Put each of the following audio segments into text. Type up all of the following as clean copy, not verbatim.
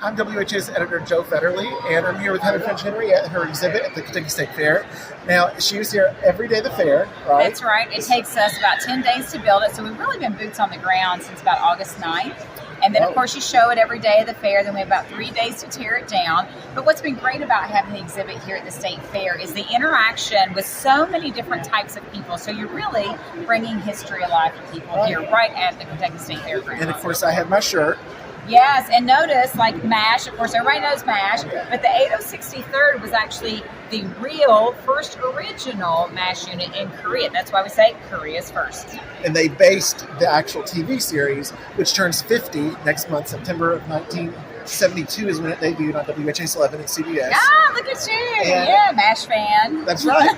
I'm WHA's editor Joe Federley, and I'm here with Heather Finch Henry at her exhibit at the Kentucky State Fair. Now, she was here every day of the fair, right? That's right. It takes us about 10 days to build it, so we've really been boots on the ground since about August 9th. And then, of course, you show it every day of the fair. Then we have about 3 days to tear it down. But what's been great about having the exhibit here at the State Fair is the interaction with so many different types of people. So you're really bringing history alive for people here right at the Kentucky State Fairgrounds. And, of course, I have my shirt. Yes, and notice, like MASH, of course, everybody knows MASH, but the 8063rd was actually the real first original MASH unit in Korea. That's why we say Korea's first. And they based the actual TV series, which turns 50 next month, September of 1972 is when it debuted on WHA's 11 and CBS. Ah, look at you. And yeah, MASH fan. That's right.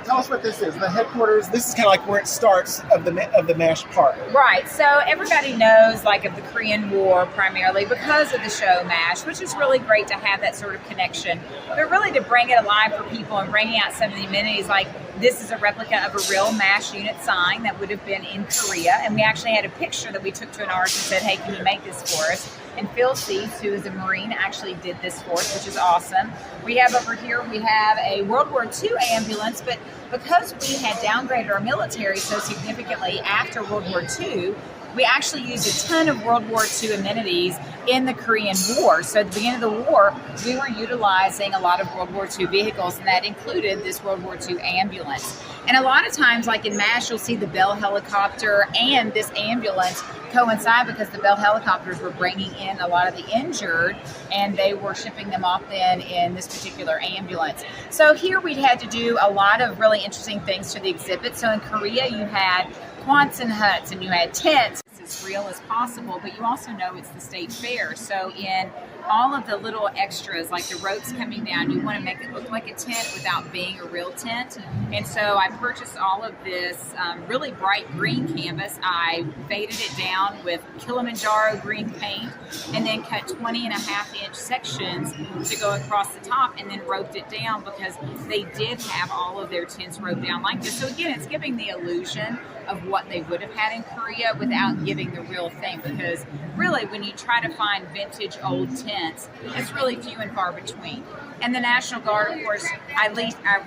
Tell us what this is. The headquarters. This is kind of like where it starts of the MASH part. Right. So everybody knows like of the Korean War primarily because of the show MASH, which is really great to have that sort of connection. But really to bring it alive for people and bringing out some of the amenities, like this is a replica of a real MASH unit sign that would have been in Korea, and we actually had a picture that we took to an artist and said, "Hey, can you make this for us?" And Phil Seeds, who is a Marine, actually did this for us, which is awesome. We have over here, we have a World War II ambulance, but because we had downgraded our military so significantly after World War II, we actually used a ton of World War II amenities in the Korean War. So at the beginning of the war, we were utilizing a lot of World War II vehicles, and that included this World War II ambulance. And a lot of times, like in MASH, you'll see the Bell helicopter and this ambulance coincide because the Bell helicopters were bringing in a lot of the injured, and they were shipping them off then in this particular ambulance. So here we'd had to do a lot of really interesting things to the exhibit. So in Korea, you had Quonset huts and you had tents. It's as real as possible, but you also know it's the state fair. So in all of the little extras, like the ropes coming down, you want to make it look like a tent without being a real tent. And so I purchased all of this really bright green canvas. I faded it down with Kilimanjaro green paint and then cut 20.5-inch sections to go across the top and then roped it down because they did have all of their tents roped down like this. So again, it's giving the illusion of what they would have had in Korea without giving the real thing, because really when you try to find vintage old tents, it's really few and far between. And the National Guard, of course, I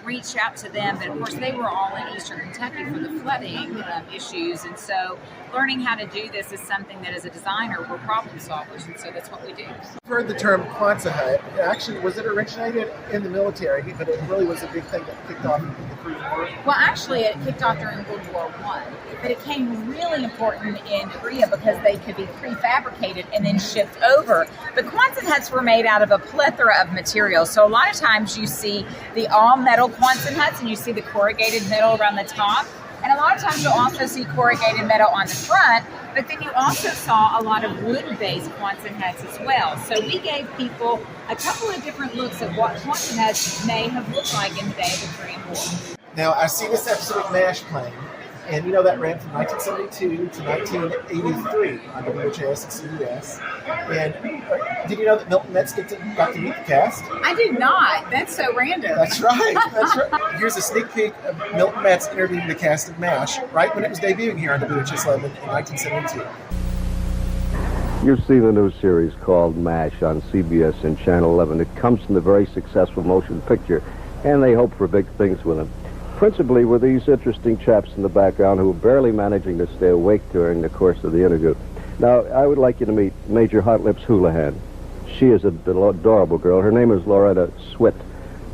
reached out to them, but of course they were all in eastern Kentucky for the flooding issues, and so learning how to do this is something that as a designer we're problem solvers, and so that's what we do. I've heard the term Quonset hut. Actually, was it originated in the military, but it really was a big thing that kicked off in the Korean War? Well, actually it kicked off during World War I, but it came really important in Korea because they could be prefabricated and then shipped over. But Quonset huts were made out of a plethora of materials, so a lot of times you see the all-metal Quonset huts and you see the corrugated metal around the top. And a lot of times you'll also see corrugated metal on the front, but then you also saw a lot of wood-based Quonset huts as well. So we gave people a couple of different looks of what Quonset huts may have looked like in the day of the Korean War. Now, I see this episode of MASH playing, and you know that ran from 1972 to 1983 on WHAS and CBS. And did you know that Milton Metz got to meet the cast? I did not. That's so random. That's right. That's right. Here's a sneak peek of Milton Metz interviewing the cast of MASH right when it was debuting here on WHAS 11 in 1972. You see the new series called MASH on CBS and Channel 11. It comes from the very successful motion picture, and they hope for big things with it. Principally with these interesting chaps in the background who are barely managing to stay awake during the course of the interview. Now, I would like you to meet Major Hot Lips Houlihan. She is an adorable girl. Her name is Loretta Swit.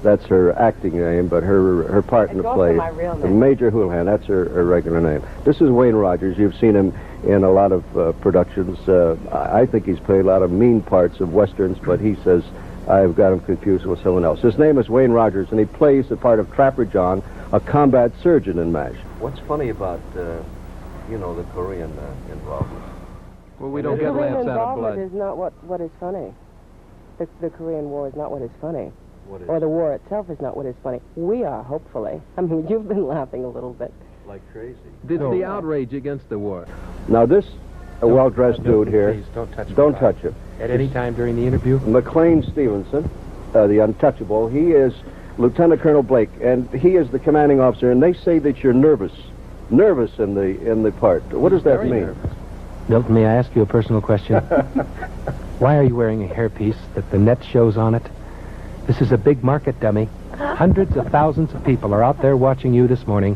That's her acting name, but her part in the play, my real name. Major Houlihan, that's her regular name. This is Wayne Rogers. You've seen him in a lot of productions. I think he's played a lot of mean parts of westerns, but he says I've got him confused with someone else. His name is Wayne Rogers, and he plays the part of Trapper John, a combat surgeon in MASH. What's funny about, the Korean involvement? Well, we don't get laughs out of blood. Korean involvement is not what is funny. The Korean War is not what is funny. What is? Or the war itself is not what is funny. We are, hopefully. I mean, you've been laughing a little bit. Like crazy. It's the outrage against the war. Now this well-dressed dude here, Please, don't touch him. At any time during the interview? McLean Stevenson, the untouchable, he is Lieutenant Colonel Blake, and he is the commanding officer, and they say that you're nervous nervous in the part. What does that Very mean? nervous. Milton, may I ask you a personal question? Why are you wearing a hairpiece that the net shows on it? This is a big market, dummy. Hundreds of thousands of people are out there watching you this morning,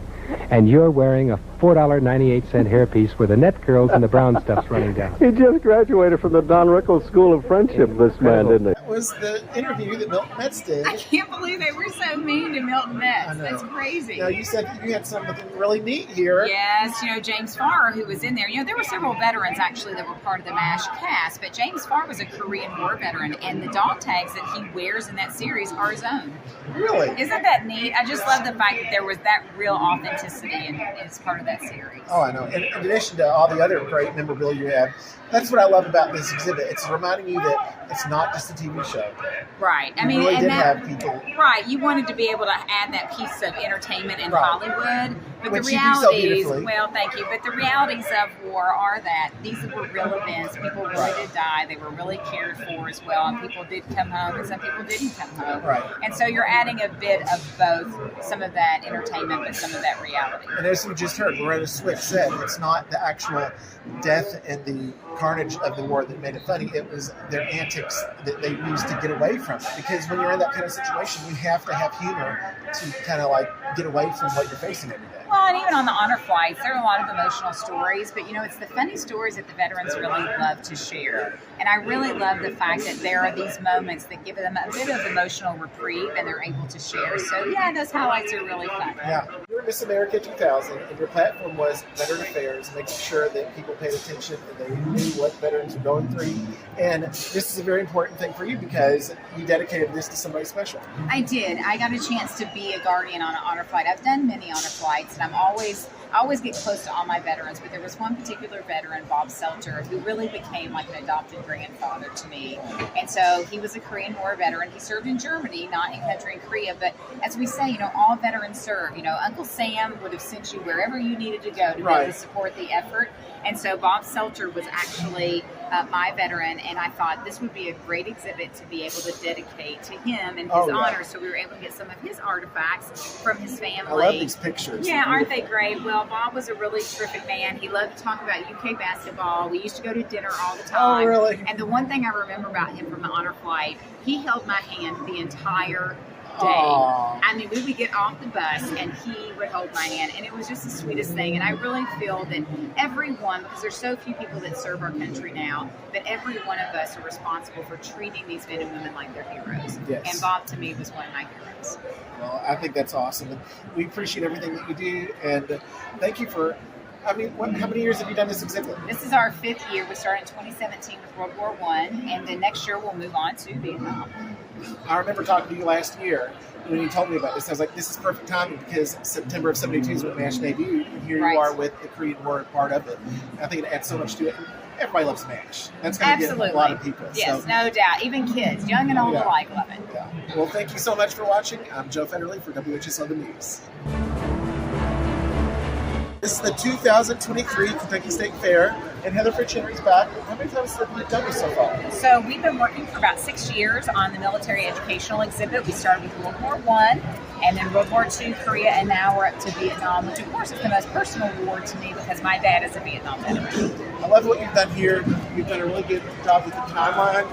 and you're wearing a $4.98 hairpiece where the net curls and the brown stuff's running down. He just graduated from the Don Rickles School of Friendship, this man, didn't he? That was the interview that Milton Metz did. I can't believe they were so mean to Milton I Metz. know. That's crazy. Now, you said you had something really neat here. Yes, James Farr, who was in there. There were several veterans actually that were part of the MASH cast, but James Farr was a Korean War veteran, and the dog tags that he wears in that series are his own. Really? Isn't that neat? I just love the fact that there was that real authenticity as part of that series. Oh, I know. And in addition to all the other great memorabilia you have, that's what I love about this exhibit. It's reminding you that it's not just a TV show. Right. I You mean, really and did that, have people. right. You wanted to be able to add that piece of entertainment in Right. Hollywood, but Which the you do so realities. beautifully. Well, thank you. But the realities of war are that these were real events. People really did die. They were really cared for as well, and people did come home, and some people didn't come home. Right. And so you're adding a bit of both, some of that entertainment, but some of that reality. And as you just heard, Loretta Swift said, it's not the actual death and the carnage of the war that made it funny. It was their antics that they used to get away from it. Because when you're in that kind of situation, you have to have humor to kind of like get away from what you're facing every day. Well, and even on the honor flights, there are a lot of emotional stories, but it's the funny stories that the veterans really love to share. And I really love the fact that there are these moments that give them a bit of emotional reprieve and they're able to share. So, yeah, those highlights are really fun. Yeah. You were Miss America 2000, and your platform was Veteran Affairs, making sure that people paid attention and they knew what veterans were going through. And this is a very important thing for you because you dedicated this to somebody special. I did. I got a chance to be a guardian on an honor flight. I've done many honor flights, and I always get close to all my veterans, but there was one particular veteran, Bob Selter, who really became like an adopted grandfather to me. And so he was a Korean War veteran. He served in Germany, not in country in Korea, but as we say, all veterans serve. Uncle Sam would have sent you wherever you needed to go to be able to support the effort. And so Bob Selter was actually my veteran, and I thought this would be a great exhibit to be able to dedicate to him and his honor. So we were able to get some of his artifacts from his family. I love these pictures. Yeah, aren't they great? Well, Bob was a really terrific man. He loved to talk about UK basketball. We used to go to dinner all the time. Oh, really? And the one thing I remember about him from the honor flight, he held my hand the entire day. Aww. I mean, we would get off the bus and he would hold my hand, and it was just the sweetest thing. And I really feel that everyone, because there's so few people that serve our country now, that every one of us are responsible for treating these men and women like they're heroes. Yes. And Bob, to me, was one of my heroes. Well, I think that's awesome. And we appreciate everything that you do. And thank you for, how many years have you done this exhibit? This is our 5th year. We started in 2017 with World War I, and then next year we'll move on to Vietnam. I remember talking to you last year when you told me about this. I was like, this is perfect timing because September of 72 is when MASH debuted, and here you are with the Korean War part of it. I think it adds so much to it. Everybody loves MASH. That's going to get a lot of people. Yes, so, no doubt. Even kids, young and old alike, love it. Yeah. Well, thank you so much for watching. I'm Joe Federley for WHS 11 News. This is the 2023 Kentucky State Fair, and Heather Fitch Henry's back. How many times have you done this so far? So we've been working for about 6 years on the military educational exhibit. We started with World War I, and then World War II, Korea, and now we're up to Vietnam, which of course is the most personal war to me because my dad is a Vietnam veteran. I love what you've done here. You've done a really good job with the timeline.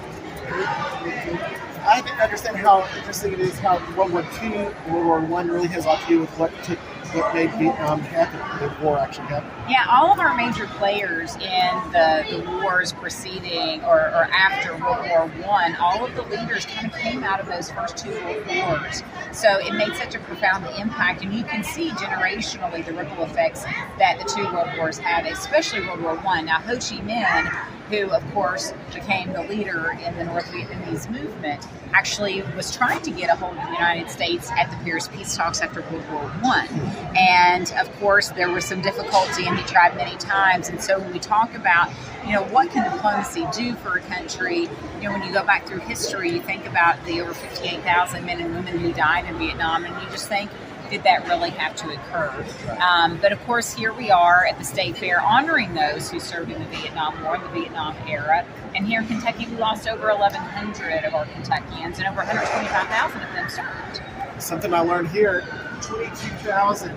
I didn't understand how interesting it is how World War II and World War I really has a lot to do with what made Vietnam happen, the war actually happened. Yeah, all of our major players in the wars preceding or after World War I, all of the leaders kind of came out of those first 2 world wars. So it made such a profound impact, and you can see generationally the ripple effects that the 2 world wars had, especially World War I. Now, Ho Chi Minh, who of course became the leader in the North Vietnamese movement, actually was trying to get a hold of the United States at the Paris peace talks after World War I. And of course there was some difficulty, and he tried many times. And so when we talk about, what can diplomacy do for a country, when you go back through history, you think about the over 58,000 men and women who died in Vietnam, and you just think, did that really have to occur? But of course, here we are at the State Fair honoring those who served in the Vietnam War, the Vietnam era. And here in Kentucky, we lost over 1,100 of our Kentuckians, and over 125,000 of them served. Something I learned here, 22,000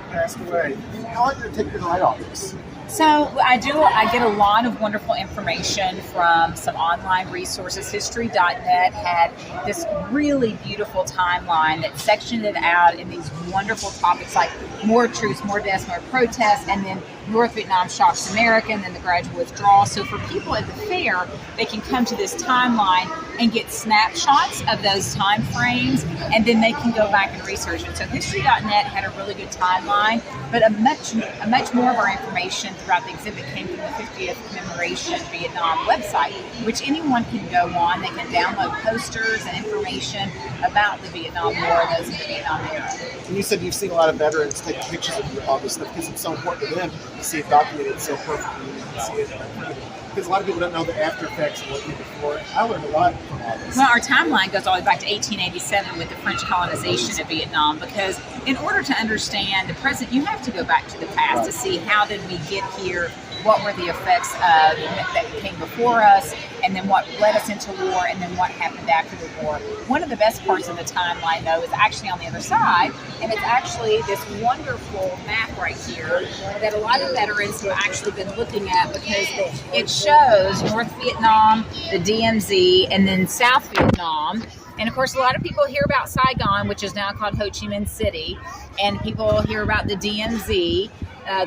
passed away. How long did it take you to write all this? So I get a lot of wonderful information from some online resources. History.net had this really beautiful timeline that sectioned it out in these wonderful topics like more truce, more deaths, more protests, and then North Vietnam shocks America, and then the gradual withdrawal. So for people at the fair, they can come to this timeline and get snapshots of those time frames, and then they can go back and research it. So History.net had a really good timeline, but a much more of our information throughout the exhibit came from the 50th Commemoration Vietnam website, which anyone can go on. They can download posters and information about the Vietnam War and those in the Vietnam era. And you said you've seen a lot of veterans take pictures of all this stuff because it's so important to them to see it documented so perfectly. You can see it because a lot of people don't know the after effects of what came before. I learned a lot from all this. Well, our timeline goes all the way back to 1887 with the French colonization of Vietnam, because in order to understand the present, you have to go back to the past to see how did we get here, what were the effects that came before us, and then what led us into war, and then what happened after the war. One of the best parts of the timeline, though, is actually on the other side, and it's actually this wonderful map right here that a lot of veterans have actually been looking at, because it shows North Vietnam, the DMZ, and then South Vietnam. And of course, a lot of people hear about Saigon, which is now called Ho Chi Minh City, and people hear about the DMZ,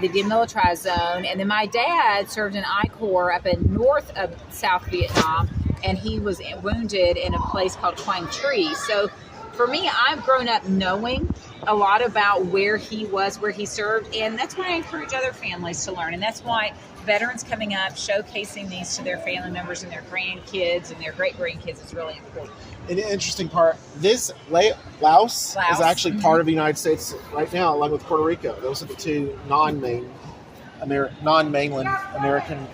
the demilitarized zone. And then my dad served in I Corps up in north of South Vietnam, and he was wounded in a place called Quang Tri. So for me, I've grown up knowing a lot about where he was, where he served, and that's why I encourage other families to learn. And that's why veterans coming up, showcasing these to their family members and their grandkids and their great-grandkids is really important. An interesting part, this Laos is actually part of the United States right now, along with Puerto Rico. Those are the two non-mainland American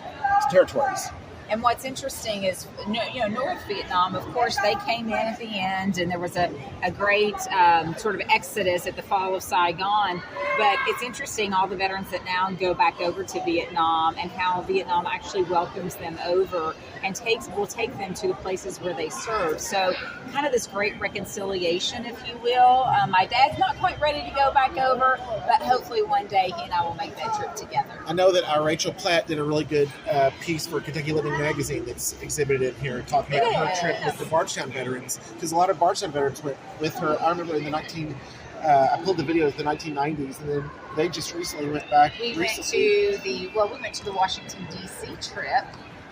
territories. And what's interesting is, North Vietnam, of course, they came in at the end, and there was a great sort of exodus at the fall of Saigon. But it's interesting, all the veterans that now go back over to Vietnam, and how Vietnam actually welcomes them over and will take them to the places where they served. So kind of this great reconciliation, if you will. My dad's not quite ready to go back over, but hopefully one day he and I will make that trip together. I know that Rachel Platt did a really good piece for Kentucky Living magazine that's exhibited in here, talking about her trip with the Bardstown veterans, because a lot of Bardstown veterans went with her. I remember in the I pulled the videos of the 1990s, and then they just recently went back. We went to the Washington D.C. trip.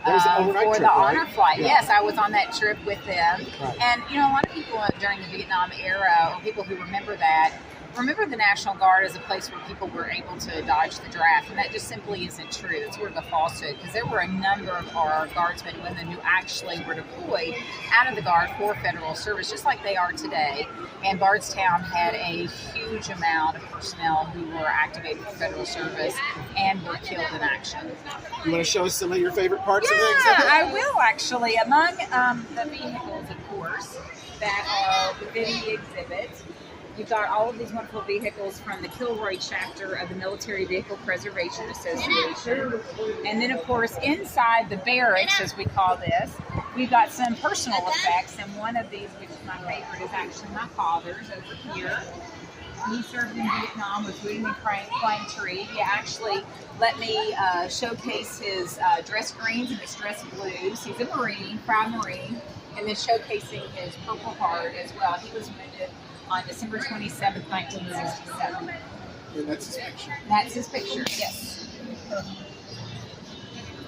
There was an overnight for trip, the honor right? flight. Yeah. Yes, I was on that trip with them. Right. And, a lot of people during the Vietnam era, or people who remember the National Guard as a place where people were able to dodge the draft, and that just simply isn't true. It's sort of a falsehood, because there were a number of our guardsmen and women who actually were deployed out of the Guard for federal service, just like they are today. And Bardstown had a huge amount of personnel who were activated for federal service and were killed in action. You want to show us some of your favorite parts of the exhibit? I will, actually. Among the vehicles, of course, that are within the exhibit, you've got all of these wonderful vehicles from the Kilroy chapter of the Military Vehicle Preservation Association. And then, of course, inside the barracks, as we call this, we've got some personal effects. And one of these, which is my favorite, is actually my father's over here. He served in Vietnam with William and Quang Tri. He actually let me showcase his dress greens and his dress blues. He's a Marine, proud Marine, and then showcasing his Purple Heart as well. He was wounded on December 27th, 1967. And that's his picture. That's his picture, yes.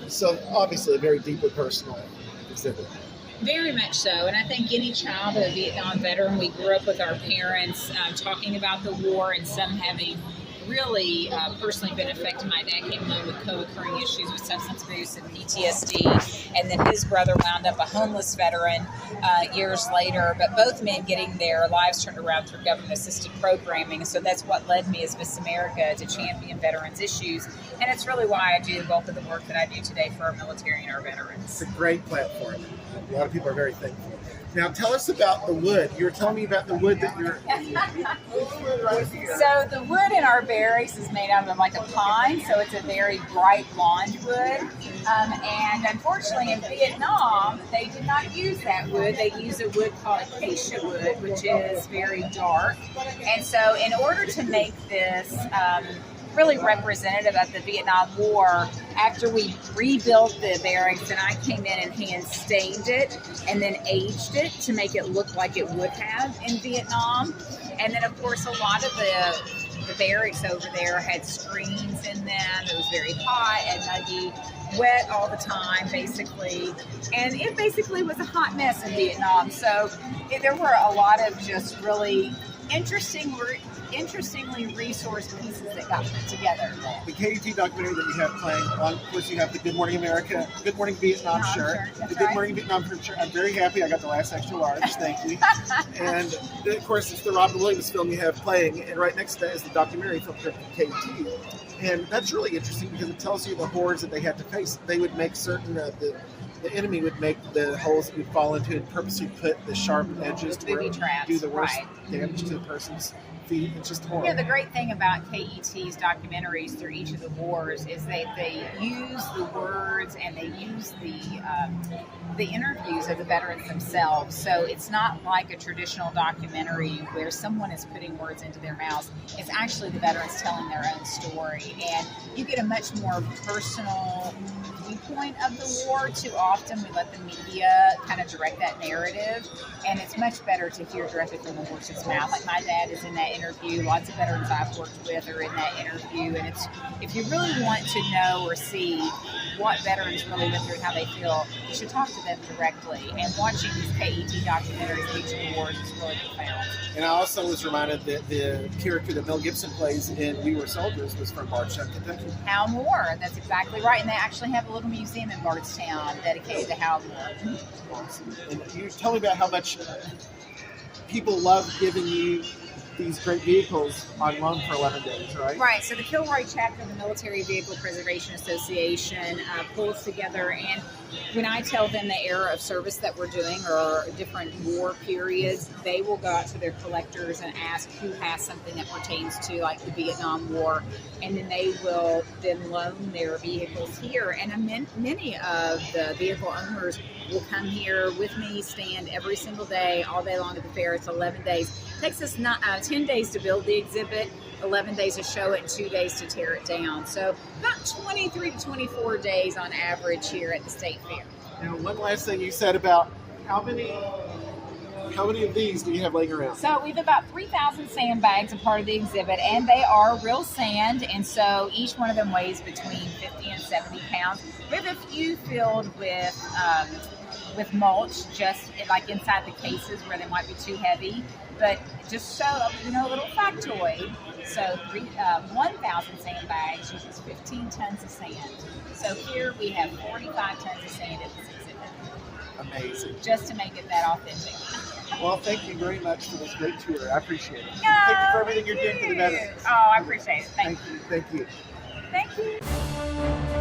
So obviously a very deeply personal exhibit. Very much so, and I think any child of a Vietnam veteran, we grew up with our parents talking about the war, and some having really personally been affected. My dad came home with co-occurring issues with substance abuse and PTSD, and then his brother wound up a homeless veteran years later, but both men getting their lives turned around through government-assisted programming. So that's what led me as Miss America to champion veterans' issues, and it's really why I do the bulk of the work that I do today for our military and our veterans. It's a great platform. A lot of people are very thankful. Now tell us about the wood. You were telling me about the wood that you're. So the wood in our barracks is made out of like a pine, so it's a very bright blonde wood. And unfortunately, in Vietnam, they did not use that wood. They used a wood called acacia wood, which is very dark. And so, in order to make this really representative of the Vietnam War, after we rebuilt the barracks, and I came in and hand stained it and then aged it to make it look like it would have in Vietnam. And then, of course, a lot of the barracks over there had screens in them. It was very hot and muggy, wet all the time, basically. And it basically was a hot mess in Vietnam. So there were a lot of just really interestingly resourced pieces that got put together. The KUT documentary that you have playing, of course you have the Good Morning America, Good Morning Vietnam shirt. The Good Morning Vietnam shirt. I'm very happy I got the last extra large, thank you. And of course it's the Robin Williams film you have playing, and right next to that is the documentary film from KUT. And that's really interesting because it tells you the horrors that they had to face. They would make certain the enemy would make the holes that you'd fall into and purposely put the sharp edges to where it would do the worst damage to the person's feet. It's just horrible. Yeah, the great thing about KET's documentaries through each of the wars is they use the words and they use the interviews of the veterans themselves. So it's not like a traditional documentary where someone is putting words into their mouths. It's actually the veterans telling their own story, and you get a much more personal viewpoint of the war. Too often we let the media kind of direct that narrative, and it's much better to hear directly from the horse's mouth. Like my dad is in that interview, lots of veterans I've worked with are in that interview, and it's, if you really want to know or see what veterans really went through and how they feel, you should talk to them directly, and watching these KET documentaries of each of the wars is really profound. And I also was reminded that the character that Mel Gibson plays in We Were Soldiers was from Bardstown, Kentucky. Hal Moore, that's exactly right, and they actually have a little museum in Bardstown dedicated to Hal Moore. Awesome. And you tell me about how much people love giving you these great vehicles on loan for 11 days, right? Right. So the Kilroy chapter of the Military Vehicle Preservation Association pulls together, and when I tell them the era of service that we're doing or different war periods, they will go out to their collectors and ask who has something that pertains to like the Vietnam War, and then they will then loan their vehicles here. And many of the vehicle owners will come here with me, stand every single day, all day long at the fair. It's 11 days. It takes us 10 days to build the exhibit, 11 days to show it, and 2 days to tear it down. So about 23 to 24 days on average here at the State Fair. Now, one last thing you said about how many of these do you have laying around? So we have about 3,000 sandbags a part of the exhibit, and they are real sand, and so each one of them weighs between 50 and 70 pounds. We have a few filled with mulch, just like inside the cases where they might be too heavy. But just so, a little factoid, so 1,000 sandbags uses 15 tons of sand. So here we have 45 tons of sand in this exhibit. Amazing. Just to make it that authentic. Well, thank you very much for this great tour. I appreciate it. No, thank you for everything you're doing for the veterans. Oh, I appreciate it. Thank you. Thank you. Thank you.